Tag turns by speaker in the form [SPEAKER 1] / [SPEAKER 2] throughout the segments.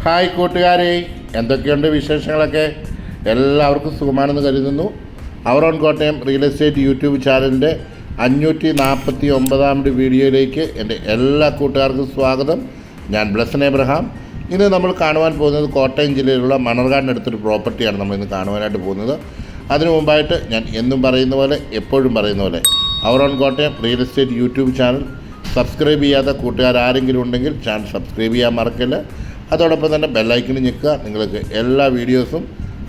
[SPEAKER 1] Hi കൂട്ടുകാരെ, എന്തൊക്കെയുണ്ട് വിശേഷങ്ങളൊക്കെ? എല്ലാവർക്കും സുഖമാണെന്ന് കരുതുന്നു. Our own Kottayam real estate YouTube ചാനലിൻ്റെ 549ാമത് വീഡിയോയിലേക്ക് എൻ്റെ എല്ലാ കൂട്ടുകാർക്കും സ്വാഗതം. ഞാൻ ബ്ലസൻ എബ്രഹാം. ഇന്ന് നമ്മൾ കാണുവാൻ പോകുന്നത് കോട്ടയം ജില്ലയിലുള്ള മണർകാടിനടുത്തൊരു പ്രോപ്പർട്ടിയാണ് നമ്മൾ ഇന്ന് കാണുവാനായിട്ട് പോകുന്നത്. അതിനു മുമ്പായിട്ട് ഞാൻ എന്നും പറയുന്ന പോലെ, എപ്പോഴും പറയുന്ന പോലെ, our own Kottayam real estate YouTube channel subscribe ചെയ്യാത്ത കൂട്ടുകാർ ആരെങ്കിലും ഉണ്ടെങ്കിൽ ചാനൽ സബ്സ്ക്രൈബ് ചെയ്യാൻ മറക്കില്ല. അതോടൊപ്പം തന്നെ ബെല്ലൈക്കണിൽ ഞെക്കുക. നിങ്ങൾക്ക് എല്ലാ വീഡിയോസും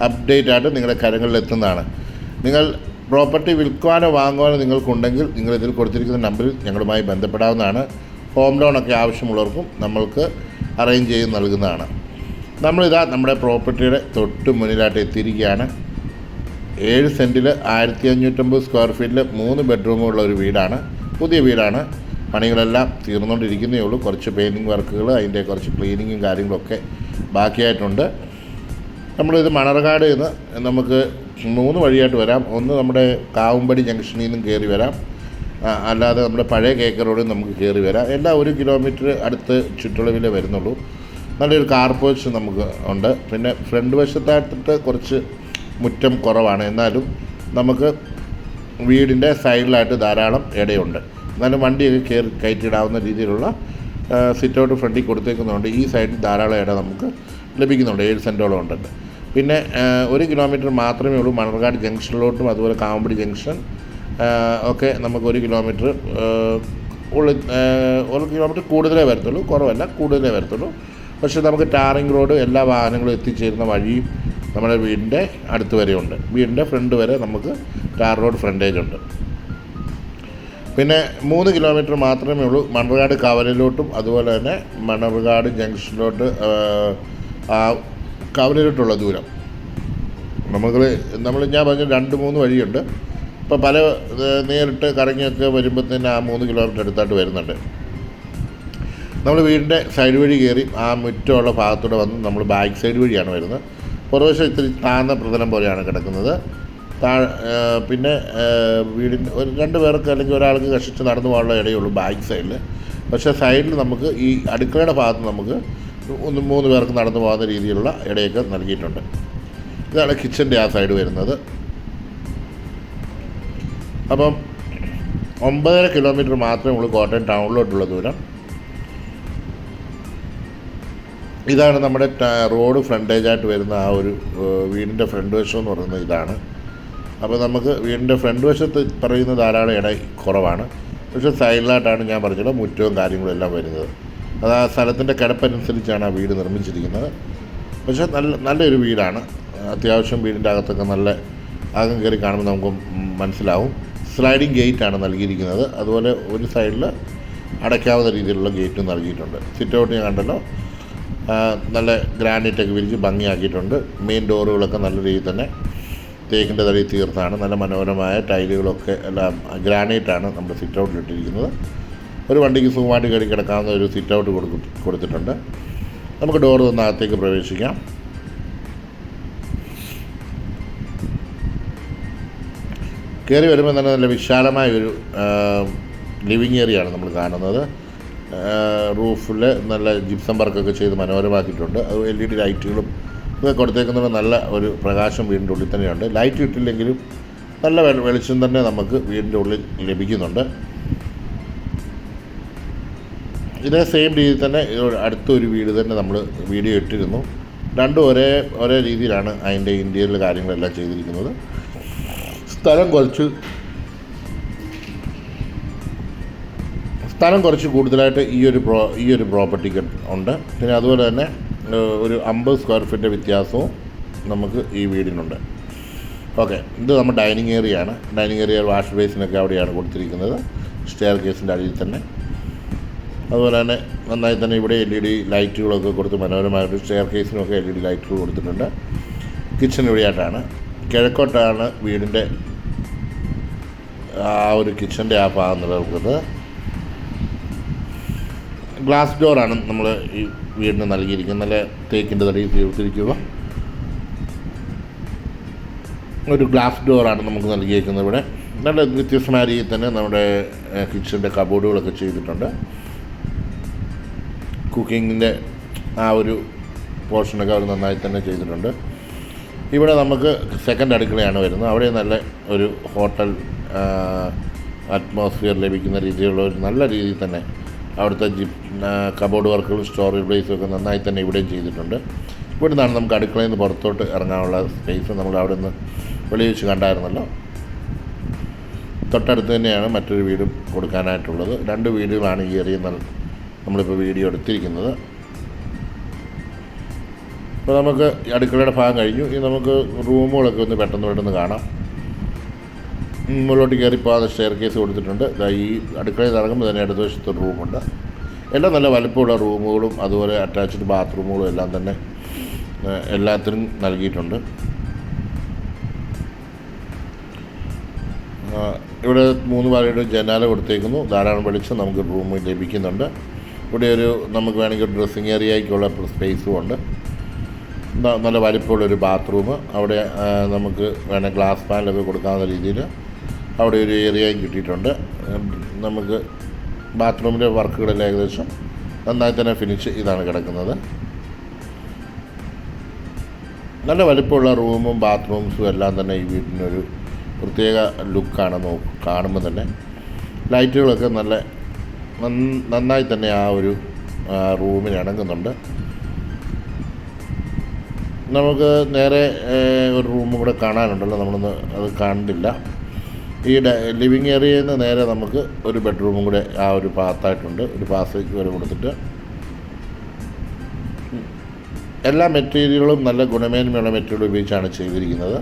[SPEAKER 1] അപ്ഡേറ്റ് ആയിട്ട് നിങ്ങളുടെ കരങ്ങളിൽ എത്തുന്നതാണ്. നിങ്ങൾ പ്രോപ്പർട്ടി വിൽക്കുവാനോ വാങ്ങുവാനോ നിങ്ങൾക്കുണ്ടെങ്കിൽ നിങ്ങളിതിൽ കൊടുത്തിരിക്കുന്ന നമ്പറിൽ ഞങ്ങളുമായി ബന്ധപ്പെടാവുന്നതാണ്. ഹോം ലോണൊക്കെ ആവശ്യമുള്ളവർക്കും നമ്മൾക്ക് അറേഞ്ച് ചെയ്ത് നൽകുന്നതാണ്. നമ്മളിതാ നമ്മുടെ പ്രോപ്പർട്ടിയുടെ തൊട്ട് മുന്നിലായിട്ട് എത്തിയിരിക്കുകയാണ്. 7 സെൻറ്റിൽ 1550 സ്ക്വയർ ഫീറ്റിൽ 3 ബെഡ്റൂമുള്ള ഒരു വീടാണ്. പുതിയ വീടാണ്. പണികളെല്ലാം തീർന്നുകൊണ്ടിരിക്കുന്നേ ഉള്ളൂ. കുറച്ച് പെയിൻറ്റിങ് വർക്കുകൾ, അതിൻ്റെ കുറച്ച് ക്ലീനിങ്ങും കാര്യങ്ങളൊക്കെ ബാക്കിയായിട്ടുണ്ട്. നമ്മളിത് മണർകാട് നിന്ന് നമുക്ക് 3 വഴിയായിട്ട് വരാം. ഒന്ന് നമ്മുടെ കാവുമ്പടി ജംഗ്ഷനിൽ നിന്നും കയറി വരാം, അല്ലാതെ നമ്മുടെ പഴയ കേക്ക് റോഡിൽ നമുക്ക് കയറി വരാം. എല്ലാം 1 കിലോമീറ്റർ അടുത്ത് ചുറ്റളവിലേ വരുന്നുള്ളൂ. നല്ലൊരു കാർ പോർച്ച് നമുക്ക് ഉണ്ട്. പിന്നെ ഫ്രണ്ട് വശത്തായിട്ട് കുറച്ച് മുറ്റം കുറവാണ്, എന്നാലും നമുക്ക് വീടിൻ്റെ സൈഡിലായിട്ട് ധാരാളം ഇടയുണ്ട്. എന്നാലും വണ്ടിയൊക്കെ കയറ്റിയിടാവുന്ന രീതിയിലുള്ള സിറ്റ് ഔട്ട് ഫ്രണ്ടിൽ കൊടുത്തേക്കുന്നുണ്ട്. ഈ സൈഡിൽ ധാരാളം ഇടം നമുക്ക് ലഭിക്കുന്നുണ്ട്. 7 സെൻറ്റോളം ഉണ്ട്. പിന്നെ 1 കിലോമീറ്റർ മാത്രമേ ഉള്ളൂ മണർകാട് ജംഗ്ഷനിലോട്ടും അതുപോലെ കാവുമ്പടി ജംഗ്ഷൻ ഒക്കെ നമുക്ക് 1 കിലോമീറ്റർ ഉള്ളിൽ 1 കിലോമീറ്റർ കൂടുതലേ വരത്തുള്ളൂ, കുറവല്ല, കൂടുതലേ വരത്തുള്ളൂ. പക്ഷേ നമുക്ക് ടാറിങ് റോഡ് എല്ലാ വാഹനങ്ങളും എത്തിച്ചേരുന്ന വഴിയും നമ്മുടെ വീടിൻ്റെ അടുത്ത് വരെ ഉണ്ട്. വീടിൻ്റെ ഫ്രണ്ട് വരെ നമുക്ക് ടാർ റോഡ് ഫ്രണ്ടേജ് ഉണ്ട്. പിന്നെ 3 കിലോമീറ്റർ മാത്രമേ ഉള്ളൂ മണർകാട് കവലയിലോട്ടും അതുപോലെ തന്നെ മണർകാട് ജംഗ്ഷനിലോട്ട് കവലയിലോട്ടുള്ള ദൂരം. നമ്മൾ ഞാൻ പറഞ്ഞ 2-3 വഴിയുണ്ട്. ഇപ്പോൾ പല നേരിട്ട് കറങ്ങിയൊക്കെ വരുമ്പോഴത്തേന് ആ 3 കിലോമീറ്റർ അടുത്തായിട്ട് വരുന്നുണ്ട്. നമ്മൾ വീടിൻ്റെ സൈഡ് വഴി കയറി ആ മുറ്റമുള്ള ഭാഗത്തൂടെ വന്ന് നമ്മൾ ബാക്ക് സൈഡ് വഴിയാണ് വരുന്നത്. പുറവശം ഇത്തിരി താഴ്ന്ന പ്രതലം പോലെയാണ് കിടക്കുന്നത്. പിന്നെ വീടിൻ്റെ 2 പേർക്ക് അല്ലെങ്കിൽ ഒരാൾക്ക് കഷ്ടിച്ച് നടന്നു പോകാനുള്ള ഇടയുള്ളൂ ബാക്ക് സൈഡിൽ. പക്ഷേ സൈഡിൽ നമുക്ക് ഈ അടുക്കളയുടെ ഭാഗത്ത് നമുക്ക് 3 പേർക്ക് നടന്നു പോകുന്ന രീതിയിലുള്ള ഇടയൊക്കെ നൽകിയിട്ടുണ്ട്. ഇതാണ് കിച്ചൻ്റെ ആ സൈഡ് വരുന്നത്. അപ്പം 9.5 കിലോമീറ്റർ മാത്രമേ ഉള്ളൂ കോട്ടയം ടൗണിലോട്ടുള്ള ദൂരം. ഇതാണ് നമ്മുടെ റോഡ് ഫ്രണ്ടേജായിട്ട് വരുന്ന ആ ഒരു വീടിൻ്റെ ഫ്രണ്ട് വശം എന്ന് പറയുന്നത് ഇതാണ്. അപ്പോൾ നമുക്ക് വീടിൻ്റെ ഫ്രണ്ട് വശത്ത് പറയുന്ന ധാരാളം ഇട കുറവാണ്. പക്ഷേ സൈഡിലായിട്ടാണ് ഞാൻ പറഞ്ഞത് മുറ്റവും കാര്യങ്ങളും എല്ലാം വരുന്നത്. അത് ആ സ്ഥലത്തിൻ്റെ കിടപ്പനുസരിച്ചാണ് ആ വീട് നിർമ്മിച്ചിരിക്കുന്നത്. പക്ഷേ നല്ലൊരു വീടാണ്. അത്യാവശ്യം വീടിൻ്റെ അകത്തൊക്കെ നല്ല അകം കയറി കാണുമ്പോൾ നമുക്ക് മനസ്സിലാവും. സ്ലൈഡിങ് ഗേറ്റാണ് നൽകിയിരിക്കുന്നത്. അതുപോലെ ഒരു സൈഡിൽ അടയ്ക്കാവുന്ന രീതിയിലുള്ള ഗേറ്റും നൽകിയിട്ടുണ്ട്. സിറ്റ് ഔട്ട് ഞാൻ കണ്ടല്ലോ, നല്ല ഗ്രാനൈറ്റൊക്കെ വിരിച്ച് ഭംഗിയാക്കിയിട്ടുണ്ട്. മെയിൻ ഡോറുകളൊക്കെ നല്ല രീതിയിൽ തന്നെ തേക്കിൻ്റെ തടി തീർത്താണ്. നല്ല മനോഹരമായ ടൈലുകളൊക്കെ എല്ലാം ഗ്രാനൈറ്റാണ് നമ്മുടെ സിറ്റ് ഔട്ടിലിട്ടിരിക്കുന്നത്. ഒരു വണ്ടിക്ക് സുഖമായിട്ട് കയറി കിടക്കാവുന്ന ഒരു സിറ്റ് ഔട്ട് കൊടുത്തിട്ടുണ്ട്. നമുക്ക് ഡോർ തന്നകത്തേക്ക് പ്രവേശിക്കാം. കയറി വരുമ്പോൾ തന്നെ നല്ല വിശാലമായൊരു ലിവിങ് ഏരിയയാണ് നമ്മൾ കാണുന്നത്. റൂഫിൽ നല്ല ജിപ്സം വർക്കൊക്കെ ചെയ്ത് മനോഹരമാക്കിയിട്ടുണ്ട്. അത് LED ലൈറ്റുകളും ഇതൊക്കെ കൊടുത്തേക്കുന്നത് നല്ല ഒരു പ്രകാശം വീടിൻ്റെ ഉള്ളിൽ തന്നെയുണ്ട്. ലൈറ്റ് ഇട്ടില്ലെങ്കിലും നല്ല വെളിച്ചം തന്നെ നമുക്ക് വീടിൻ്റെ ഉള്ളിൽ ലഭിക്കുന്നുണ്ട്. ഇതേ സെയിം രീതിയിൽ തന്നെ അടുത്തൊരു വീട് തന്നെ നമ്മൾ വീഡിയോ ഇട്ടിരുന്നു. രണ്ടും ഒരേ രീതിയിലാണ് അതിൻ്റെ ഇൻറ്റീരിയൽ കാര്യങ്ങളെല്ലാം ചെയ്തിരിക്കുന്നത്. സ്ഥലം കുറച്ച് കൂടുതലായിട്ട് ഈ ഒരു പ്രോപ്പർട്ടിക്ക് ഉണ്ട്. പിന്നെ അതുപോലെ തന്നെ ഒരു 50 സ്ക്വയർ ഫീറ്റിൻ്റെ വ്യത്യാസവും നമുക്ക് ഈ വീടിനുണ്ട്. ഓക്കെ, ഇത് നമ്മുടെ ഡൈനിങ് ഏരിയയാണ്. ഡൈനിങ് ഏരിയ വാഷ് ബേസിനൊക്കെ അവിടെയാണ് കൊടുത്തിരിക്കുന്നത്, സ്റ്റെയർ കേസിൻ്റെ അടിയിൽ തന്നെ. അതുപോലെ തന്നെ നന്നായി തന്നെ ഇവിടെ LED ലൈറ്റുകളൊക്കെ കൊടുത്ത് മനോഹരമായിട്ട് സ്റ്റെയർ കേസിനൊക്കെ LED ലൈറ്റുകൾ കൊടുത്തിട്ടുണ്ട്. കിച്ചൺ ഇവിടെയായിട്ടാണ്. കിഴക്കോട്ടാണ് വീടിൻ്റെ ആ ഒരു കിച്ചൻ്റെ ആ ഭാഗം നിലനിൽക്കുന്നത്. ഗ്ലാസ് ഡോറാണ് നമ്മൾ ഈ വീടിന് നൽകിയിരിക്കുന്നത്. നല്ല തേക്കിൻ്റെ തടി തീർത്തിരിക്കുക ഒരു ഗ്ലാസ് ഡോറാണ് നമുക്ക് നൽകിയിരിക്കുന്നത്. ഇവിടെ നല്ല വ്യത്യസ്തമായ രീതിയിൽ തന്നെ നമ്മുടെ കിച്ചൻ്റെ കബോർഡുകളൊക്കെ ചെയ്തിട്ടുണ്ട്. കുക്കിങ്ങിൻ്റെ ആ ഒരു പോർഷനൊക്കെ അവർ നന്നായി തന്നെ ചെയ്തിട്ടുണ്ട്. ഇവിടെ നമുക്ക് സെക്കൻഡ് അടുക്കളയാണ് വരുന്നത്. അവിടെ നല്ല ഒരു ഹോട്ടൽ അറ്റ്മോസ്ഫിയർ ലഭിക്കുന്ന രീതിയിലുള്ള ഒരു നല്ല രീതിയിൽ തന്നെ അവിടുത്തെ കബോർഡ് വർക്കുകളും സ്റ്റോറേജ് പ്ലേസും ഒക്കെ നന്നായി തന്നെ ഇവിടെയും ചെയ്തിട്ടുണ്ട്. ഇവിടെ നിന്നാണ് നമുക്ക് അടുക്കളയിൽ നിന്ന് പുറത്തോട്ട് ഇറങ്ങാനുള്ള സ്പേസ്. നമ്മൾ അവിടെ നിന്ന് വെളിയിൽ വെച്ച് കണ്ടായിരുന്നല്ലോ. തൊട്ടടുത്ത് തന്നെയാണ് മറ്റൊരു വീടും കൊടുക്കാനായിട്ടുള്ളത്. 2 വീടുകളാണ് ഈ ഏരിയയിൽ നമ്മളിപ്പോൾ വീഡിയോ എടുത്തിരിക്കുന്നത്. അപ്പോൾ നമുക്ക് അടുക്കളയുടെ ഭാഗം കഴിഞ്ഞു. ഇനി നമുക്ക് റൂമുകളൊക്കെ ഒന്ന് പെട്ടെന്ന് കാണാം. മുകളിലോട്ട് കയറിപ്പോകാതെ സ്റ്റെയർ കേസ് കൊടുത്തിട്ടുണ്ട്. ഈ അടുക്കളയിൽ ഇറങ്ങുമ്പോൾ തന്നെ ഇടത് വശത്തൊരു റൂമുണ്ട്. എല്ലാം നല്ല വലുപ്പമുള്ള റൂമുകളും അതുപോലെ അറ്റാച്ച്ഡ് ബാത്റൂമുകളും എല്ലാം തന്നെ എല്ലാത്തിനും നൽകിയിട്ടുണ്ട്. ഇവിടെ 3 പാളിയുടെ ജനാല കൊടുത്തേക്കുന്നു. ധാരാളം വെളിച്ചം നമുക്ക് റൂമിൽ ലഭിക്കുന്നുണ്ട്. ഇവിടെ നമുക്ക് വേണമെങ്കിൽ ഡ്രസ്സിങ് ഏരിയയ്ക്കുള്ള സ്പേസും ഉണ്ട്. നല്ല വലിപ്പമുള്ളൊരു ബാത്റൂം. അവിടെ നമുക്ക് വേണമെങ്കിൽ ഗ്ലാസ് പാനലൊക്കെ കൊടുക്കാവുന്ന രീതിയിൽ അവിടെ ഒരു ഏരിയയും കിട്ടിയിട്ടുണ്ട്. നമുക്ക് ബാത്റൂമിൻ്റെ വർക്കുകളെല്ലാം ഏകദേശം നന്നായി തന്നെ ഫിനിഷ് ഇതാണ് കിടക്കുന്നത്. നല്ല വലിപ്പമുള്ള റൂമും ബാത്റൂംസും എല്ലാം തന്നെ ഈ വീട്ടിനൊരു പ്രത്യേക ലുക്കാണ് കാണുമ്പോൾ തന്നെ. ലൈറ്റുകളൊക്കെ നന്നായി തന്നെ ആ ഒരു റൂമിന് ഇണങ്ങുന്നുണ്ട്. നമുക്ക് നേരെ ഒരു റൂമും കൂടെ കാണാനുണ്ടല്ലോ, നമ്മളൊന്ന് അത് കണ്ടില്ല. ഈ ലിവിങ് ഏരിയയിൽ നിന്ന് നേരെ നമുക്ക് ഒരു ബെഡ്റൂമും കൂടെ ആ ഒരു ഭാഗത്തായിട്ടുണ്ട്. ഒരു പാസേജ് വരെ കൊടുത്തിട്ട് എല്ലാ മെറ്റീരിയലുകളും നല്ല ഗുണമേന്മയുള്ള മെറ്റീരിയൽ ഉപയോഗിച്ചാണ് ചെയ്തിരിക്കുന്നത്.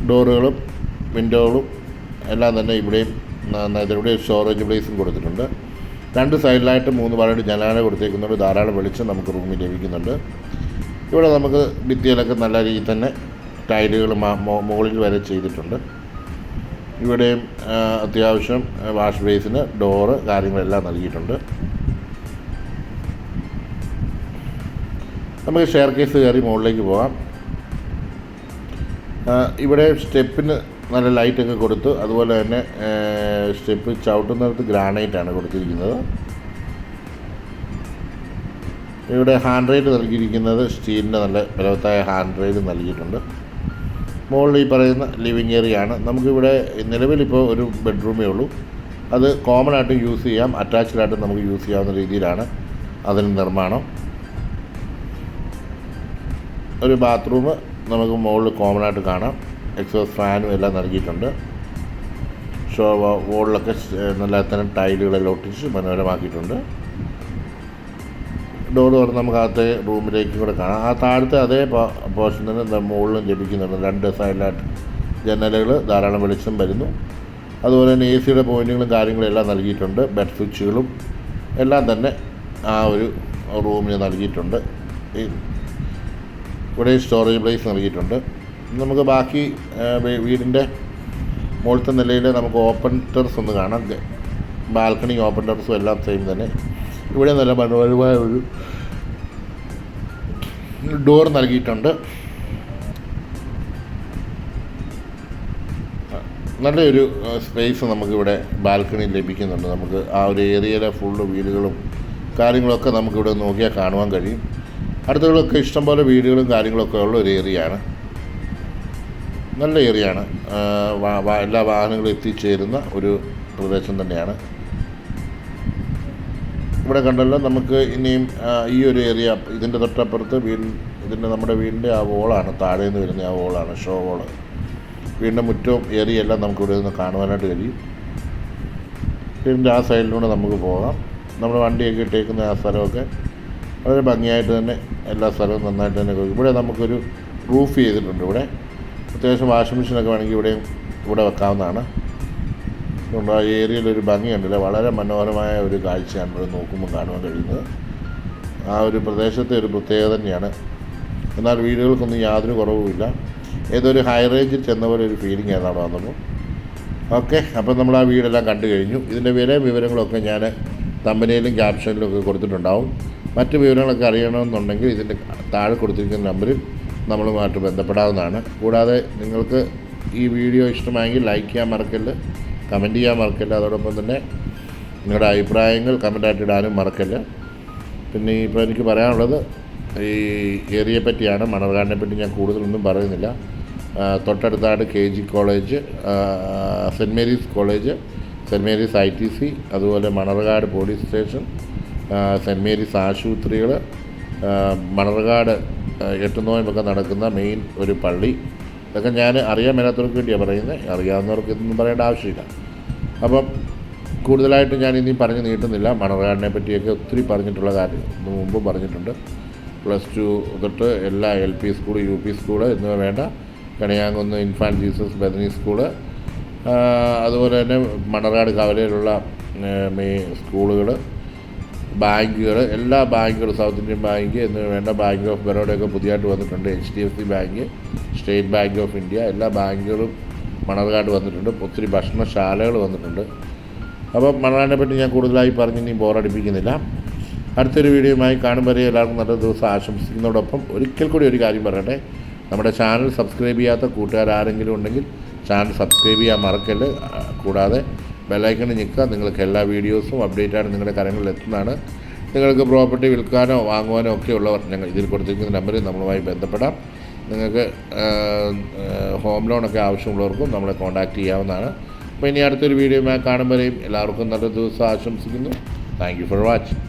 [SPEAKER 1] ഡോറുകളും വിൻഡോകളും എല്ലാം തന്നെ ഇവിടെയും ഇവിടെ സ്റ്റോറേജ് പ്ലേസും കൊടുത്തിട്ടുണ്ട്. 2 സൈഡിലായിട്ട് 3 പാളിയുടെ ജനാല കൊടുത്തേക്കുന്നുണ്ട്. ധാരാളം വെളിച്ചം നമുക്ക് റൂമിൽ ലഭിക്കുന്നുണ്ട്. ഇവിടെ നമുക്ക് ഭിത്തിയിലൊക്കെ നല്ല രീതിയിൽ തന്നെ ടൈലുകൾ മുകളിൽ വരെ ചെയ്തിട്ടുണ്ട്. ഇവിടെയും അത്യാവശ്യം വാഷ് ബേസിന് ഡോറ് കാര്യങ്ങളെല്ലാം നൽകിയിട്ടുണ്ട്. നമുക്ക് സ്റ്റെയർ കേസ് കയറി മുകളിലേക്ക് പോകാം. ഇവിടെ സ്റ്റെപ്പിന് നല്ല ലൈറ്റൊക്കെ കൊടുത്ത് അതുപോലെ തന്നെ സ്റ്റെപ്പ് ചവിട്ടുന്നിടത്ത് ഗ്രാനൈറ്റാണ് കൊടുത്തിരിക്കുന്നത്. ഇവിടെ ഹാൻഡ് റെയിൽ നൽകിയിരിക്കുന്നത് സ്റ്റീലിൻ്റെ നല്ല ബലവത്തായ ഹാൻഡ് റെയിൽ നൽകിയിട്ടുണ്ട്. മുകളിൽ ഈ പറയുന്ന ലിവിങ് ഏരിയ ആണ്. നമുക്കിവിടെ നിലവിലിപ്പോൾ ഒരു ബെഡ്റൂമേ ഉള്ളൂ. അത് കോമൺ ആയിട്ടും യൂസ് ചെയ്യാം, അറ്റാച്ച്ഡായിട്ടും നമുക്ക് യൂസ് ചെയ്യാവുന്ന രീതിയിലാണ് അതിന് നിർമ്മാണം. ഒരു ബാത്റൂം നമുക്ക് മുകളിൽ കോമൺ ആയിട്ട് കാണാം. എക്സോസ്റ്റ് ഫാനും എല്ലാം നൽകിയിട്ടുണ്ട്. വോളിലൊക്കെ നല്ല തന്നെ ടൈലുകളെല്ലാം ഒട്ടിച്ച് മനോഹരമാക്കിയിട്ടുണ്ട്. ഡോർ തുറന്ന് നമുക്ക് അകത്തെ റൂമിലേക്ക് കൂടെ കാണാം. ആ താഴത്തെ അതേ പോർഷൻ തന്നെ മുകളിലും ലഭിക്കുന്നുണ്ട്. 2 സൈഡിലായിട്ട് ജനലുകൾ, ധാരാളം വെളിച്ചം വരുന്നു. അതുപോലെ തന്നെ AC-യുടെ പോയിൻറ്റുകളും കാര്യങ്ങളും എല്ലാം നൽകിയിട്ടുണ്ട്. ബെഡ് സ്വിച്ചുകളും എല്ലാം തന്നെ ആ ഒരു റൂമിന് നൽകിയിട്ടുണ്ട്. ഇവിടെ സ്റ്റോറേജ് പ്ലേസ് നൽകിയിട്ടുണ്ട്. നമുക്ക് ബാക്കി വീടിൻ്റെ മുകളിലത്തെ നിലയിൽ നമുക്ക് ഓപ്പൺ ടെറസ് ഒന്ന് കാണാം. ബാൽക്കണി ഓപ്പൺ ടെറസും എല്ലാം സെയിം തന്നെ. ഇവിടെ നല്ല മനോഹരമായ ഒരു ഡോർ നൽകിയിട്ടുണ്ട്. നല്ലൊരു സ്പേസ് നമുക്കിവിടെ ബാൽക്കണിയിൽ ലഭിക്കുന്നുണ്ട്. നമുക്ക് ആ ഒരു ഏരിയയിലെ ഫുള്ള് വീടുകളും കാര്യങ്ങളൊക്കെ നമുക്കിവിടെ നോക്കിയാൽ കാണുവാൻ കഴിയും. അടുത്തുകളൊക്കെ ഇഷ്ടംപോലെ വീടുകളും കാര്യങ്ങളൊക്കെ ഉള്ള ഒരു ഏരിയയാണ്. നല്ല ഏരിയയാണ്. എല്ലാ വാഹനങ്ങളും എത്തിച്ചേരുന്ന ഒരു പ്രദേശം തന്നെയാണ്. ഇവിടെ കണ്ടല്ലോ, നമുക്ക് ഇനിയും ഈ ഒരു ഏരിയ, ഇതിൻ്റെ തൊട്ടപ്പുറത്ത് നമ്മുടെ വീടിൻ്റെ ആ വോളാണ്, താഴെ നിന്ന് വരുന്ന ആ വോളാണ്, ഷോ വോള്. വീടിൻ്റെ മുറ്റവും ഏരിയ എല്ലാം നമുക്ക് ഇവിടെ നിന്ന് കാണുവാനായിട്ട് കഴിയും. വീടിൻ്റെ ആ സൈഡിലൂടെ നമുക്ക് പോകാം. നമ്മൾ വണ്ടിയൊക്കെ ഇട്ടേക്കുന്ന ആ സ്ഥലമൊക്കെ വളരെ ഭംഗിയായിട്ട് തന്നെ എല്ലാ സ്ഥലവും നന്നായിട്ട് തന്നെ കഴിയും. ഇവിടെ നമുക്കൊരു റൂഫ് ചെയ്തിട്ടുണ്ട്. ഇവിടെ അത്യാവശ്യം വാഷിംഗ് മെഷീനൊക്കെ വേണമെങ്കിൽ ഇവിടെ വെക്കാവുന്നതാണ്. അതുകൊണ്ട് ആ ഏരിയയിലൊരു ഭംഗിയുണ്ടല്ലോ, വളരെ മനോഹരമായ ഒരു കാഴ്ചയാണ് ഇവിടെ നോക്കുമ്പോൾ കാണുവാൻ കഴിയുന്നത്. ആ ഒരു പ്രദേശത്തെ ഒരു പ്രത്യേകത തന്നെയാണ്. എന്നാൽ വീടുകൾക്കൊന്നും യാതൊരു കുറവുമില്ല. ഏതൊരു ഹൈ റേഞ്ചിൽ ചെന്ന പോലെ ഒരു ഫീലിംഗ് ആണ് അവിടെ വന്നപ്പോൾ. ഓക്കെ, അപ്പം നമ്മൾ ആ വീടെല്ലാം കണ്ടു കഴിഞ്ഞു. ഇതിൻ്റെ വിവരങ്ങളൊക്കെ ഞാൻ തമ്പനയിലും ക്യാപ്ഷനിലും ഒക്കെ കൊടുത്തിട്ടുണ്ടാവും. മറ്റ് വിവരങ്ങളൊക്കെ അറിയണമെന്നുണ്ടെങ്കിൽ ഇതിൻ്റെ താഴെ കൊടുത്തിരിക്കുന്ന നമ്പറിൽ നമ്മളുമായിട്ട് ബന്ധപ്പെടാവുന്നതാണ്. കൂടാതെ നിങ്ങൾക്ക് ഈ വീഡിയോ ഇഷ്ടമായെങ്കിൽ ലൈക്ക് ചെയ്യാൻ മറക്കല്ല്, കമൻറ്റ് ചെയ്യാൻ മറക്കല്ല്. അതോടൊപ്പം തന്നെ നിങ്ങളുടെ അഭിപ്രായങ്ങൾ കമൻറ്റായിട്ട് ഇടാനും മറക്കല്ല്. പിന്നെ ഇപ്പോൾ എനിക്ക് പറയാനുള്ളത് ഈ ഏരിയയെ പറ്റിയാണ്. മണർകാടിനെ പറ്റി ഞാൻ കൂടുതലൊന്നും പറയുന്നില്ല. തൊട്ടടുത്തായിട്ട് KG college, saint Mary's college, saint Mary's ITC, അതുപോലെ Manarcad police station, saint Mary's ആശുപത്രികൾ, മണർകാട് എട്ടുനോയമ്പൊക്കെ നടക്കുന്ന മെയിൻ ഒരു പള്ളി. ഇതൊക്കെ ഞാൻ അറിയാൻ മേലാത്തവർക്ക് വേണ്ടിയാണ് പറയുന്നത്. അറിയാവുന്നവർക്ക് ഇതൊന്നും പറയേണ്ട ആവശ്യമില്ല. അപ്പം കൂടുതലായിട്ട് ഞാൻ ഇനിയും പറഞ്ഞ് നീട്ടുന്നില്ല. മണർകാടിനെ പറ്റിയൊക്കെ ഒത്തിരി പറഞ്ഞിട്ടുള്ള കാര്യം മുമ്പും പറഞ്ഞിട്ടുണ്ട്. +2 തൊട്ട് എല്ലാ LP സ്കൂൾ, UP സ്കൂള് എന്നിവ വേണ്ട, Kaniyankunnu infant Jesus Bethany school, അതുപോലെ തന്നെ മണർകാട് കവലയിലുള്ള സ്കൂളുകൾ, ബാങ്കുകൾ, എല്ലാ ബാങ്കുകളും, സൗത്ത് ഇന്ത്യൻ ബാങ്ക് എന്നിവ വേണ്ട, ബാങ്ക് ഓഫ് ബറോഡയൊക്കെ പുതിയതായിട്ട് വന്നിട്ടുണ്ട്, HDFC bank, state bank of India, എല്ലാ ബാങ്കുകളും മണർകാട് വന്നിട്ടുണ്ട്. ഒത്തിരി ഭക്ഷണശാലകൾ വന്നിട്ടുണ്ട്. അപ്പം മണർകാടിനെ പറ്റി ഞാൻ കൂടുതലായി പറഞ്ഞ് ഇനി ബോറടിപ്പിക്കുന്നില്ല. അടുത്തൊരു വീഡിയോയുമായി കാണും വരെ എല്ലാവർക്കും നല്ല ദിവസം ആശംസിക്കുന്നതോടൊപ്പം ഒരിക്കൽ കൂടി ഒരു കാര്യം പറയട്ടെ. നമ്മുടെ ചാനൽ സബ്സ്ക്രൈബ് ചെയ്യാത്ത കൂട്ടുകാരാരെങ്കിലും ഉണ്ടെങ്കിൽ ചാനൽ സബ്സ്ക്രൈബ് ചെയ്യാൻ മറക്കല്ല്. കൂടാതെ ബെല്ലൈക്കണിൽ ഞെക്കുക. നിങ്ങൾക്ക് എല്ലാ വീഡിയോസും അപ്ഡേറ്റാണ് നിങ്ങളുടെ കാര്യങ്ങളിൽ എത്തുന്നതാണ്. നിങ്ങൾക്ക് പ്രോപ്പർട്ടി വിൽക്കാനോ വാങ്ങുവാനോ ഒക്കെ ഉള്ളവർ ഞങ്ങൾ ഇതിൽ കൊടുത്തിരിക്കുന്ന നമ്പറിൽ നമ്മളുമായി ബന്ധപ്പെടാം. നിങ്ങൾക്ക് ഹോം ലോണൊക്കെ ആവശ്യമുള്ളവർക്കും നമ്മളെ കോൺടാക്റ്റ് ചെയ്യാവുന്നതാണ്. അപ്പോൾ ഇനി അടുത്തൊരു വീഡിയോയുമായി കാണുമ്പോഴേയും എല്ലാവർക്കും നല്ല ദിവസം ആശംസിക്കുന്നു. Thank you for watching.